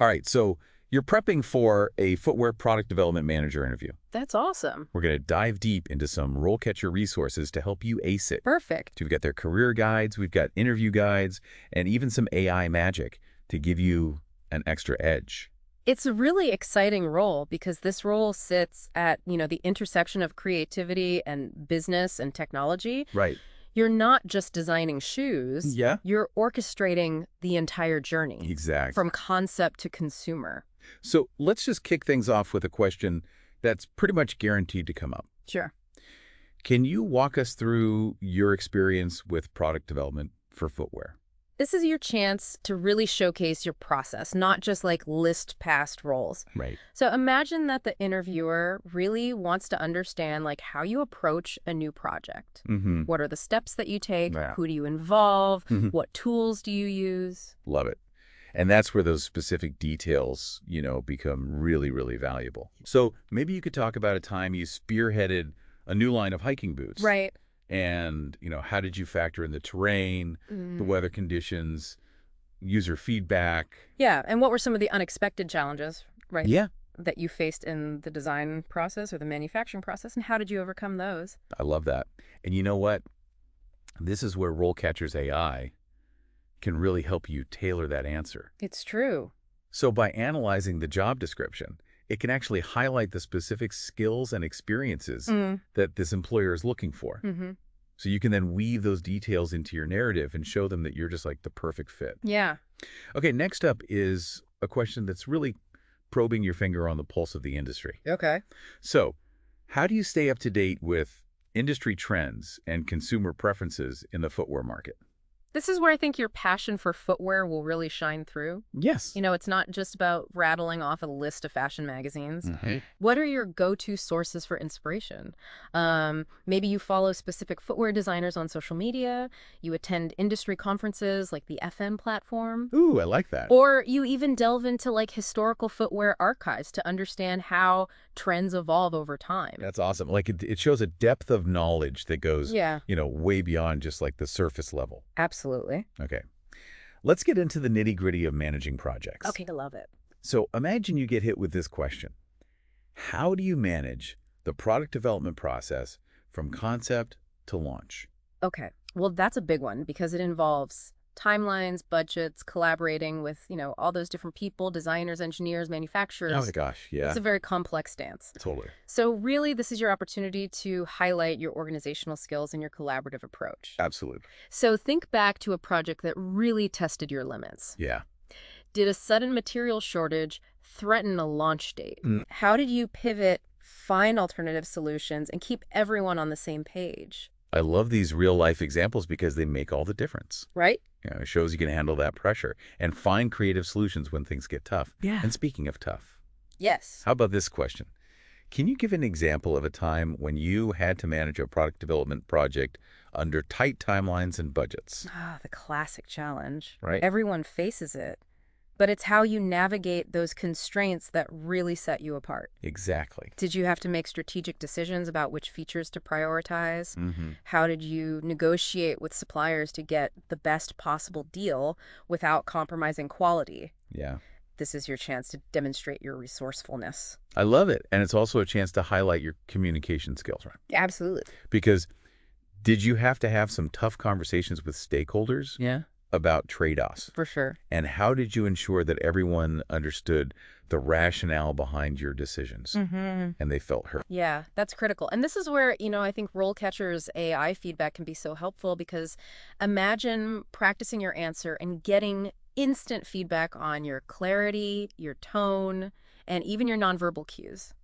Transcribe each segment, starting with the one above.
All right, so you're prepping for a Footwear Product Development Manager interview. That's awesome. We're going to dive deep into some RoleCatcher resources to help you ace it. Perfect. We've got their career guides, we've got interview guides, and even some AI magic to give you an extra edge. It's a really exciting role because this role sits at, the intersection of creativity and business and technology. Right. You're not just designing shoes. Yeah. You're orchestrating the entire journey. Exactly. From concept to consumer. So let's just kick things off with a question that's pretty much guaranteed to come up. Sure. Can you walk us through your experience with product development for footwear? This is your chance to really showcase your process, not just like list past roles. Right. So imagine that the interviewer really wants to understand like how you approach a new project. What are the steps that you take? Yeah. Who do you involve? What tools do you use? Love it. And that's where those specific details, become really, really valuable. So maybe you could talk about a time you spearheaded a new line of hiking boots. Right. And, how did you factor in the terrain, the weather conditions, user feedback? Yeah. And what were some of the unexpected challenges, right? Yeah. That you faced in the design process or the manufacturing process, and how did you overcome those? I love that. And you know what? This is where RoleCatcher's AI can really help you tailor that answer. It's true. So by analyzing the job description, it can actually highlight the specific skills and experiences that this employer is looking for. So you can then weave those details into your narrative and show them that you're just like the perfect fit. Yeah. Okay, next up is a question that's really probing your finger on the pulse of the industry. Okay. So how do you stay up to date with industry trends and consumer preferences in the footwear market? This is where I think your passion for footwear will really shine through. Yes. It's not just about rattling off a list of fashion magazines. What are your go-to sources for inspiration? Maybe you follow specific footwear designers on social media. You attend industry conferences like the FN platform. Ooh, I like that. Or you even delve into like historical footwear archives to understand how trends evolve over time. That's awesome. Like it shows a depth of knowledge that goes, way beyond just like the surface level. Absolutely. Okay. Let's get into the nitty-gritty of managing projects. Okay, I love it. So imagine you get hit with this question. How do you manage the product development process from concept to launch? Okay. Well, that's a big one because it involves timelines, budgets, collaborating with, all those different people, designers, engineers, manufacturers. Oh my gosh, yeah. It's a very complex dance. Totally. So really, this is your opportunity to highlight your organizational skills and your collaborative approach. Absolutely. So think back to a project that really tested your limits. Yeah. Did a sudden material shortage threaten a launch date? How did you pivot, find alternative solutions, and keep everyone on the same page? I love these real-life examples because they make all the difference. Right? It shows you can handle that pressure and find creative solutions when things get tough. Yeah. And speaking of tough, Yes. how about this question? Can you give an example of a time when you had to manage a product development project under tight timelines and budgets? Ah, the classic challenge. Right. Everyone faces it. But it's how you navigate those constraints that really set you apart. Exactly. Did you have to make strategic decisions about which features to prioritize? How did you negotiate with suppliers to get the best possible deal without compromising quality? Yeah. This is your chance to demonstrate your resourcefulness. I love it. And it's also a chance to highlight your communication skills, right? Absolutely. Because did you have to have some tough conversations with stakeholders? Yeah. About trade-offs? For sure. And how did you ensure that everyone understood the rationale behind your decisions and they felt heard? Yeah, that's critical. And this is where, I think RoleCatcher's AI feedback can be so helpful because imagine practicing your answer and getting instant feedback on your clarity, your tone, and even your nonverbal cues.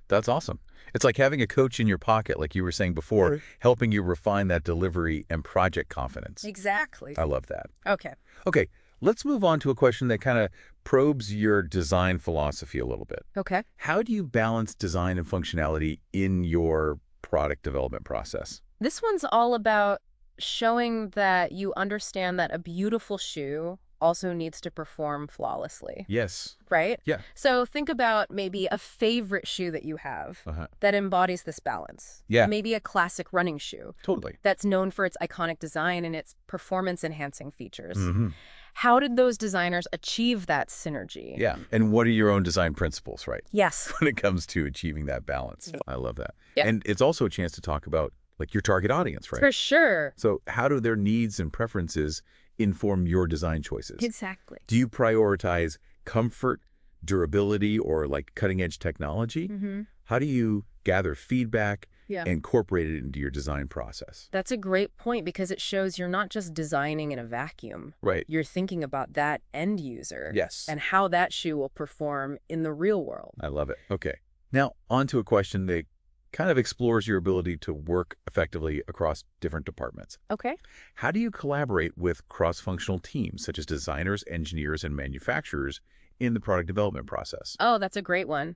That's awesome. It's like having a coach in your pocket, like you were saying before, helping you refine that delivery and project confidence. Exactly. I love that. Okay. Okay, let's move on to a question that kind of probes your design philosophy a little bit. Okay. How do you balance design and functionality in your product development process? This one's all about showing that you understand that a beautiful shoe also needs to perform flawlessly. Yes. Right? Yeah. So think about maybe a favorite shoe that you have that embodies this balance. Yeah. Maybe a classic running shoe. Totally. That's known for its iconic design and its performance-enhancing features. How did those designers achieve that synergy? Yeah. And what are your own design principles, right? Yes. When it comes to achieving that balance. I love that. Yeah. And it's also a chance to talk about like your target audience, right? For sure. So how do their needs and preferences inform your design choices? Exactly. Do you prioritize comfort, durability, or like cutting-edge technology? How do you gather feedback and incorporate it into your design process? That's a great point because it shows you're not just designing in a vacuum. Right. You're thinking about that end user. Yes. And how that shoe will perform in the real world. I love it. Okay. Now, on to a question that kind of explores your ability to work effectively across different departments. Okay. How do you collaborate with cross-functional teams, such as designers, engineers, and manufacturers in the product development process? Oh, that's a great one.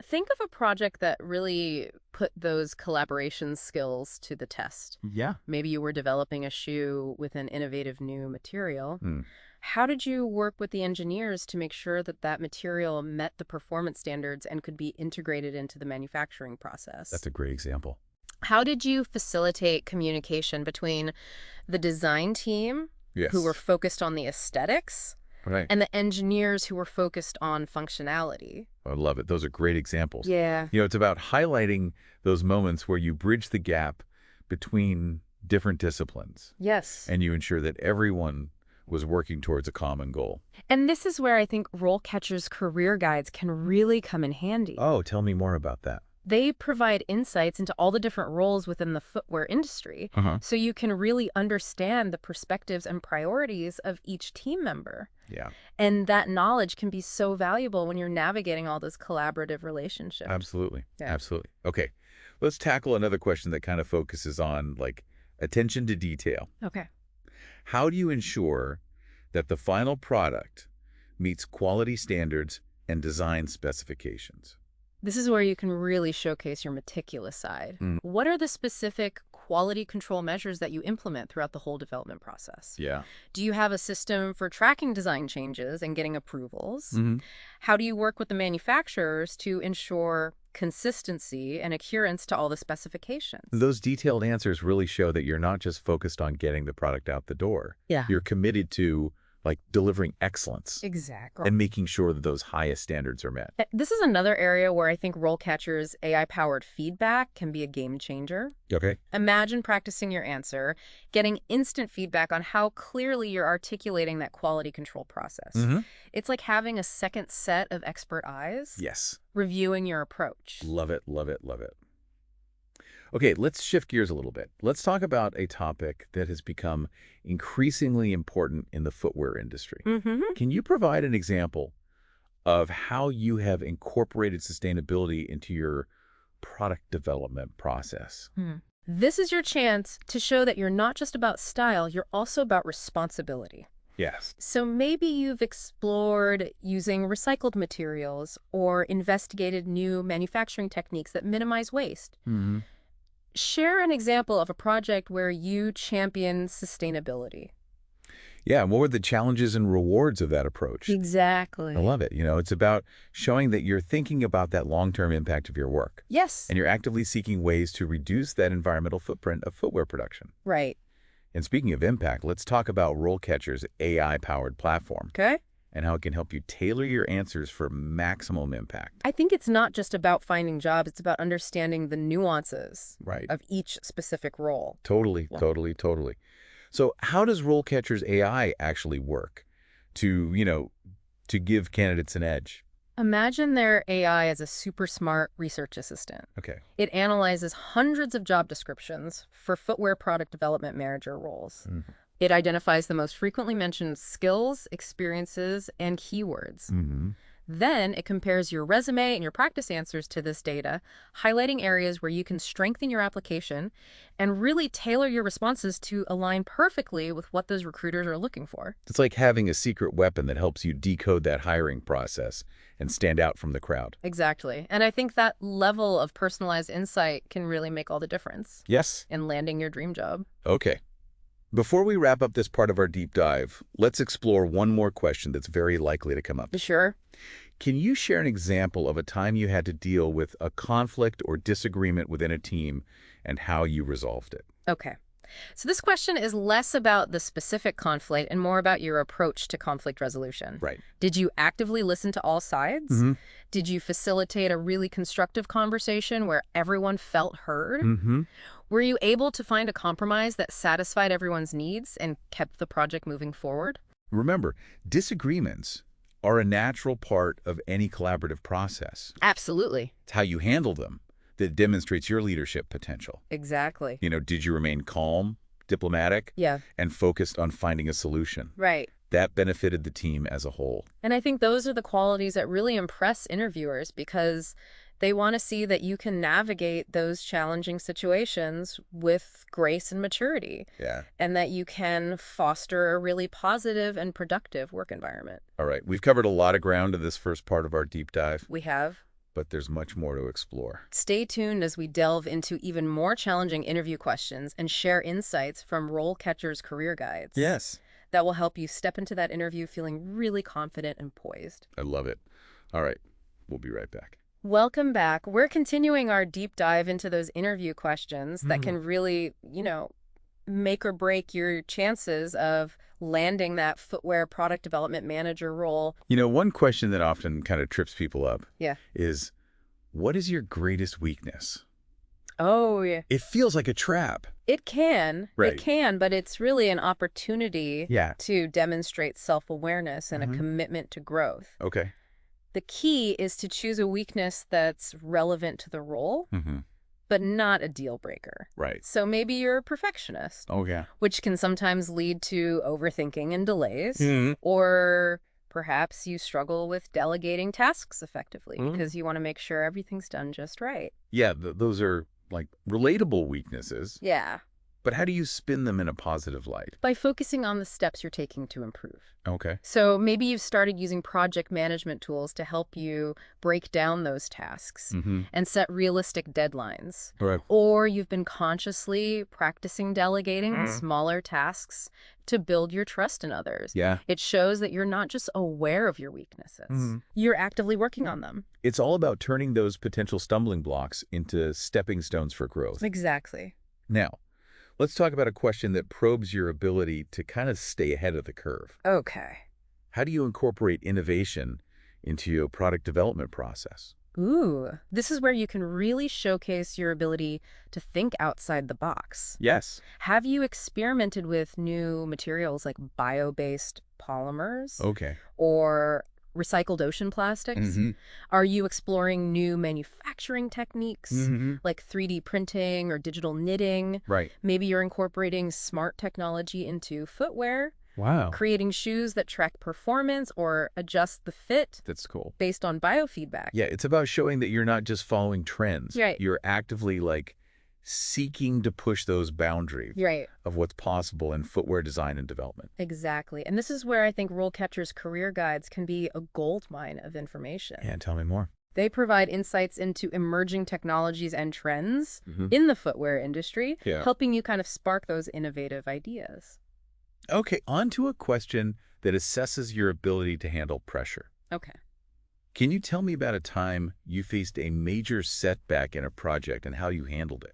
Think of a project that really put those collaboration skills to the test. Yeah. Maybe you were developing a shoe with an innovative new material. How did you work with the engineers to make sure that that material met the performance standards and could be integrated into the manufacturing process? That's a great example. How did you facilitate communication between the design team, who were focused on the aesthetics, and the engineers who were focused on functionality? I love it. Those are great examples. Yeah. You know, it's about highlighting those moments where you bridge the gap between different disciplines. Yes. And you ensure that everyone was working towards a common goal. And this is where I think RoleCatcher's career guides can really come in handy. Oh, tell me more about that. They provide insights into all the different roles within the footwear industry, so you can really understand the perspectives and priorities of each team member. Yeah. And that knowledge can be so valuable when you're navigating all those collaborative relationships. Absolutely. Yeah. Absolutely. Okay. Let's tackle another question that kind of focuses on like attention to detail. Okay. How do you ensure that the final product meets quality standards and design specifications? This is where you can really showcase your meticulous side. What are the specific quality control measures that you implement throughout the whole development process? Yeah. Do you have a system for tracking design changes and getting approvals? How do you work with the manufacturers to ensure consistency and adherence to all the specifications? Those detailed answers really show that you're not just focused on getting the product out the door. Yeah. You're committed to like delivering excellence. Exactly. And making sure that those highest standards are met. This is another area where I think RoleCatcher's AI-powered feedback can be a game changer. Okay. Imagine practicing your answer, getting instant feedback on how clearly you're articulating that quality control process. It's like having a second set of expert eyes. Yes. Reviewing your approach. Love it, love it, love it. Okay, let's shift gears a little bit. Let's talk about a topic that has become increasingly important in the footwear industry. Can you provide an example of how you have incorporated sustainability into your product development process? This is your chance to show that you're not just about style, you're also about responsibility. Yes. So maybe you've explored using recycled materials or investigated new manufacturing techniques that minimize waste. Share an example of a project where you champion sustainability. Yeah, and what were the challenges and rewards of that approach? Exactly. I love it. You know, it's about showing that you're thinking about that long-term impact of your work. Yes. And you're actively seeking ways to reduce that environmental footprint of footwear production. Right. And speaking of impact, let's talk about RoleCatcher's AI-powered platform. Okay. And how it can help you tailor your answers for maximum impact. I think it's not just about finding jobs, it's about understanding the nuances of each specific role. Totally, totally, totally. So how does RoleCatcher's AI actually work to give candidates an edge? Imagine their AI as a super smart research assistant. Okay. It analyzes hundreds of job descriptions for Footwear Product Development Manager roles. It identifies the most frequently mentioned skills, experiences, and keywords. Then it compares your resume and your practice answers to this data, highlighting areas where you can strengthen your application and really tailor your responses to align perfectly with what those recruiters are looking for. It's like having a secret weapon that helps you decode that hiring process and stand out from the crowd. Exactly. And I think that level of personalized insight can really make all the difference. Yes. In landing your dream job. Okay. Before we wrap up this part of our deep dive, let's explore one more question that's very likely to come up. Sure. Can you share an example of a time you had to deal with a conflict or disagreement within a team and how you resolved it? Okay. So this question is less about the specific conflict and more about your approach to conflict resolution. Right. Did you actively listen to all sides? Mm-hmm. Did you facilitate a really constructive conversation where everyone felt heard? Mm-hmm. Were you able to find a compromise that satisfied everyone's needs and kept the project moving forward? Remember, disagreements are a natural part of any collaborative process. Absolutely. It's how you handle them that demonstrates your leadership potential. Exactly. Did you remain calm, diplomatic, Yeah. and focused on finding a solution? Right. That benefited the team as a whole. And I think those are the qualities that really impress interviewers because they want to see that you can navigate those challenging situations with grace and maturity, Yeah. and that you can foster a really positive and productive work environment. All right. We've covered a lot of ground in this first part of our deep dive, We have. but there's much more to explore. Stay tuned as we delve into even more challenging interview questions and share insights from RoleCatcher's career guides. Yes. That will help you step into that interview feeling really confident and poised. I love it. All right. We'll be right back. Welcome back. We're continuing our deep dive into those interview questions that can really, make or break your chances of landing that footwear product development manager role. One question that often kind of trips people up Yeah. is, what is your greatest weakness? Oh, yeah. It feels like a trap. It can. Right. It can, but it's really an opportunity Yeah. to demonstrate self-awareness and a commitment to growth. Okay. The key is to choose a weakness that's relevant to the role, Mm-hmm. but not a deal breaker. Right. So maybe you're a perfectionist, Oh, yeah. which can sometimes lead to overthinking and delays, Mm-hmm. or perhaps you struggle with delegating tasks effectively Mm. because you want to make sure everything's done just right. Yeah, those are like relatable weaknesses, Yeah, but how do you spin them in a positive light? by focusing on the steps you're taking to improve. Okay. So maybe you've started using project management tools to help you break down those tasks Mm-hmm. and set realistic deadlines. All right. Or you've been consciously practicing delegating smaller tasks to build your trust in others. Yeah. It shows that you're not just aware of your weaknesses. Mhm. You're actively working on them. It's all about turning those potential stumbling blocks into stepping stones for growth. Exactly. Now, let's talk about a question that probes your ability to kind of stay ahead of the curve. Okay. How do you incorporate innovation into your product development process? Ooh, this is where you can really showcase your ability to think outside the box. Yes. Have you experimented with new materials like bio-based polymers Okay. or recycled ocean plastics? Mm-hmm. Are you exploring new manufacturing techniques Mm-hmm. like 3D printing or digital knitting? Right. Maybe you're incorporating smart technology into footwear, Wow. creating shoes that track performance or adjust the fit That's cool. based on biofeedback. Yeah, it's about showing that you're not just following trends. Right. You're actively seeking to push those boundaries Right. of what's possible in footwear design and development. Exactly. And this is where I think RoleCatcher's career guides can be a goldmine of information. Yeah, tell me more. They provide insights into emerging technologies and trends Mhm. in the footwear industry, Yeah. helping you kind of spark those innovative ideas. Okay, on to a question that assesses your ability to handle pressure. Okay. Can you tell me about a time you faced a major setback in a project and how you handled it?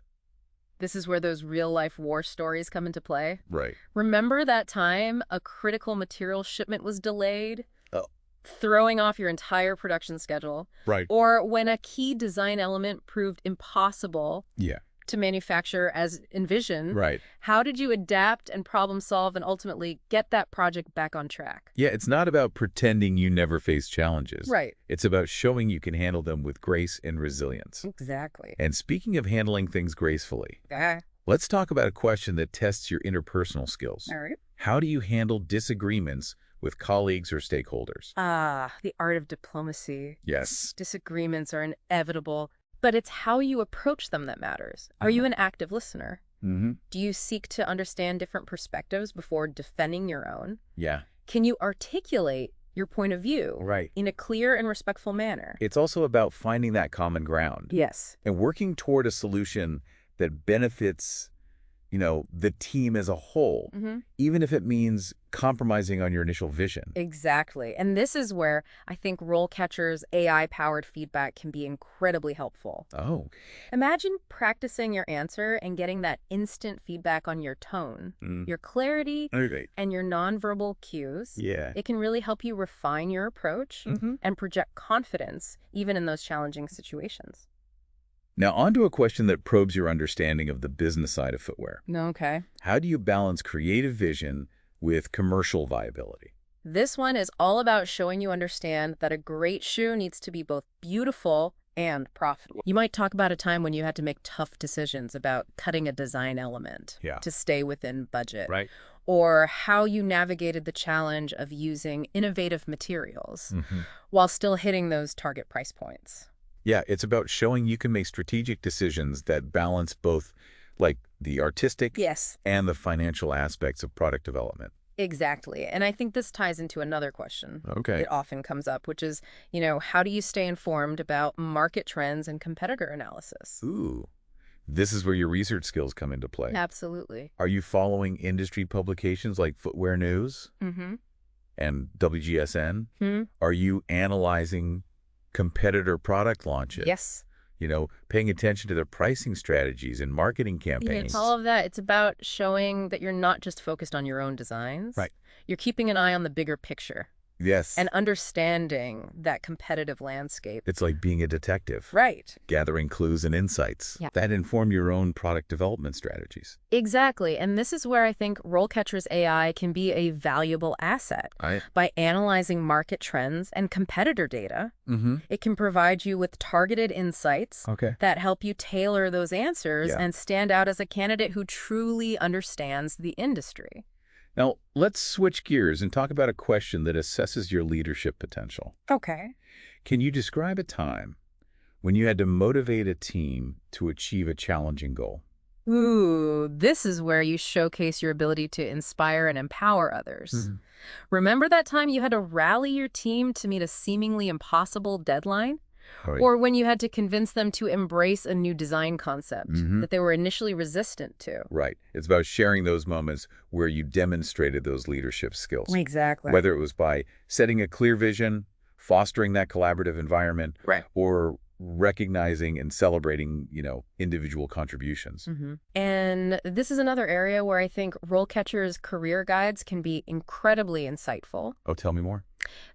This is where those real-life war stories come into play. Right. Remember that time a critical material shipment was delayed, Oh. throwing off your entire production schedule? Right. Or when a key design element proved impossible Yeah. to manufacture as envisioned? Right. How did you adapt and problem solve and ultimately get that project back on track? Yeah, it's not about pretending you never face challenges. Right. It's about showing you can handle them with grace and resilience. Exactly. And speaking of handling things gracefully, let's talk about a question that tests your interpersonal skills. All right. How do you handle disagreements with colleagues or stakeholders? The art of diplomacy. Yes. Disagreements are inevitable, but it's how you approach them that matters. Are you an active listener? Mm-hmm. Do you seek to understand different perspectives before defending your own? Yeah. Can you articulate your point of view Right. in a clear and respectful manner? It's also about finding that common ground Yes. and working toward a solution that benefits the team as a whole, even if it means compromising on your initial vision. Exactly. And this is where I think RoleCatcher's AI-powered feedback can be incredibly helpful. Oh, Imagine practicing your answer and getting that instant feedback on your tone, your clarity, okay. and your nonverbal cues. Yeah. It can really help you refine your approach and project confidence, even in those challenging situations. Now, on to a question that probes your understanding of the business side of footwear. Okay. How do you balance creative vision with commercial viability? This one is all about showing you understand that a great shoe needs to be both beautiful and profitable. You might talk about a time when you had to make tough decisions about cutting a design element to stay within budget. Right. Or how you navigated the challenge of using innovative materials while still hitting those target price points. Yeah, it's about showing you can make strategic decisions that balance both, like, the artistic and the financial aspects of product development. Exactly. And I think this ties into another question. Okay. It often comes up, which is, how do you stay informed about market trends and competitor analysis? Ooh, this is where your research skills come into play. Absolutely. Are you following industry publications like Footwear News and WGSN? Are you analyzing competitor product launches? Yes. Paying attention to their pricing strategies and marketing campaigns. It's all of that. It's about showing that you're not just focused on your own designs. Right. You're keeping an eye on the bigger picture. Yes. And understanding that competitive landscape. It's like being a detective. Right. Gathering clues and insights that inform your own product development strategies. Exactly. And this is where I think RoleCatcher's AI can be a valuable asset. By analyzing market trends and competitor data, it can provide you with targeted insights that help you tailor those answers and stand out as a candidate who truly understands the industry. Now, let's switch gears and talk about a question that assesses your leadership potential. Okay. Can you describe a time when you had to motivate a team to achieve a challenging goal? Ooh, this is where you showcase your ability to inspire and empower others. Remember that time you had to rally your team to meet a seemingly impossible deadline? Or when you had to convince them to embrace a new design concept that they were initially resistant to? Right. It's about sharing those moments where you demonstrated those leadership skills. Exactly. Whether it was by setting a clear vision, fostering that collaborative environment, or recognizing and celebrating, individual contributions. And this is another area where I think RoleCatcher's career guides can be incredibly insightful. Oh, tell me more.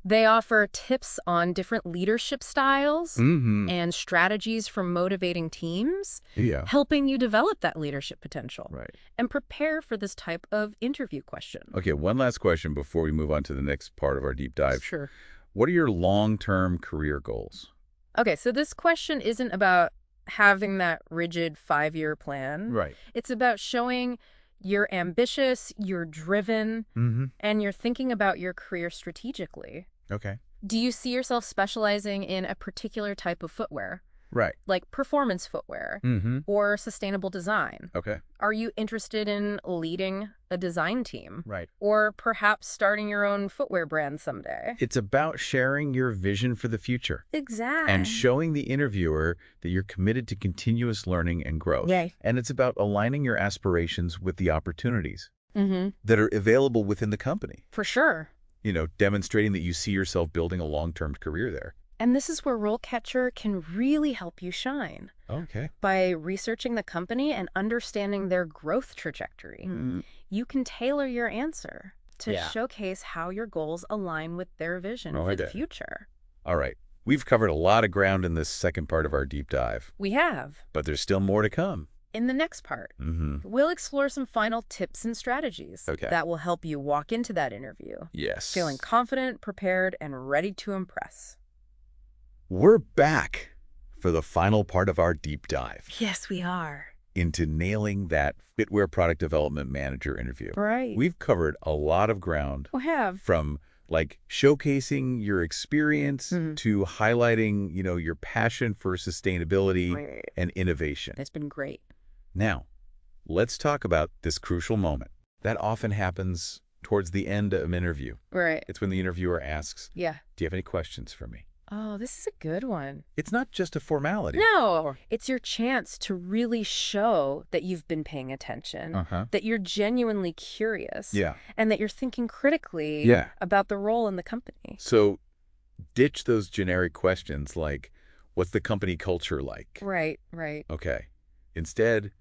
They offer tips on different leadership styles and strategies for motivating teams, helping you develop that leadership potential and prepare for this type of interview question. Okay, one last question before we move on to the next part of our deep dive. Sure. What are your long-term career goals? Okay, so this question isn't about having that rigid 5-year plan. Right. It's about showing you're ambitious, you're driven, and you're thinking about your career strategically. Okay. Do you see yourself specializing in a particular type of footwear? Right. Like performance footwear or sustainable design? Okay. Are you interested in leading a design team? Right. Or perhaps starting your own footwear brand someday? It's about sharing your vision for the future. Exactly. And showing the interviewer that you're committed to continuous learning and growth. Right. And it's about aligning your aspirations with the opportunities that are available within the company. For sure. Demonstrating that you see yourself building a long-term career there. And this is where RoleCatcher can really help you shine. Okay. By researching the company and understanding their growth trajectory, you can tailor your answer to showcase how your goals align with their vision for the future. All right. We've covered a lot of ground in this second part of our deep dive. We have. But there's still more to come. In the next part, we'll explore some final tips and strategies that will help you walk into that interview. Yes. Feeling confident, prepared, and ready to impress. We're back for the final part of our deep dive. Yes, we are. Into nailing that Footwear Product Development Manager interview. Right. We've covered a lot of ground. We have. From showcasing your experience to highlighting, your passion for sustainability and innovation. It's been great. Now, let's talk about this crucial moment. That often happens towards the end of an interview. Right. It's when the interviewer asks, do you have any questions for me? Oh, this is a good one. It's not just a formality. No, it's your chance to really show that you've been paying attention, that you're genuinely curious, Yeah. and that you're thinking critically Yeah. about the role in the company. So ditch those generic questions like, what's the company culture like? Right, right. Okay. Instead,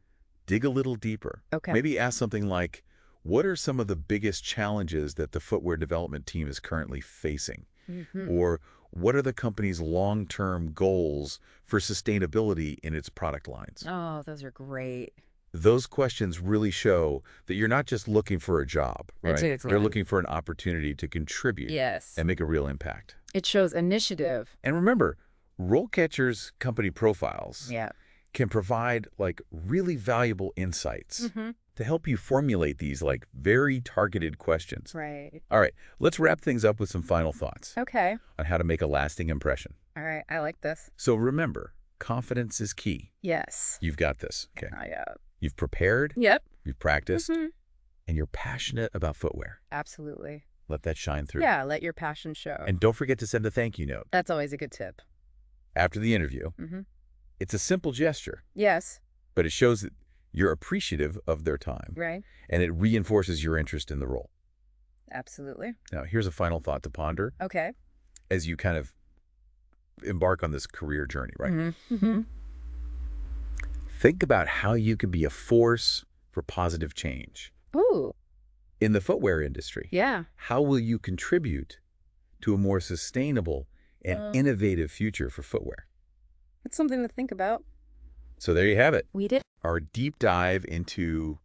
dig a little deeper. Okay. Maybe ask something like, what are some of the biggest challenges that the footwear development team is currently facing? Or what are the company's long-term goals for sustainability in its product lines? Oh, those are great. Those questions really show that you're not just looking for a job, right? Exactly. They're looking for an opportunity to contribute and make a real impact. It shows initiative. And remember, RoleCatcher's company profiles can provide like really valuable insights to help you formulate these like very targeted questions. Right. All right, let's wrap things up with some final thoughts Okay. on how to make a lasting impression. All right. I like this. So remember, confidence is key. Yes. You've got this. Okay. Yeah. You've prepared, Yep. you've practiced, and you're passionate about footwear. Absolutely. Let that shine through. Yeah, let your passion show. And don't forget to send a thank you note That's always a good tip. after the interview. It's a simple gesture, Yes. but it shows that you're appreciative of their time. Right. And it reinforces your interest in the role. Absolutely. Now, here's a final thought to ponder Okay. as you kind of embark on this career journey, right? Think about how you can be a force for positive change. Ooh. In the footwear industry, Yeah. how will you contribute to a more sustainable and innovative future for footwear? It's something to think about. So there you have it. We did. Our deep dive into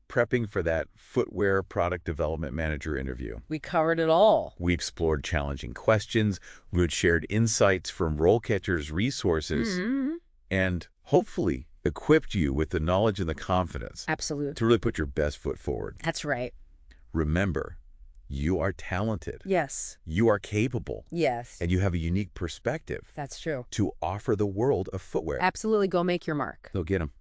prepping for that Footwear Product Development Manager interview. We covered it all. We explored challenging questions, we shared insights from RoleCatcher's resources, and hopefully equipped you with the knowledge and the confidence Absolutely. to really put your best foot forward. That's right. Remember, you are talented, Yes. you are capable, Yes. and you have a unique perspective That's true. to offer the world of footwear. Absolutely. Go make your mark. So get them.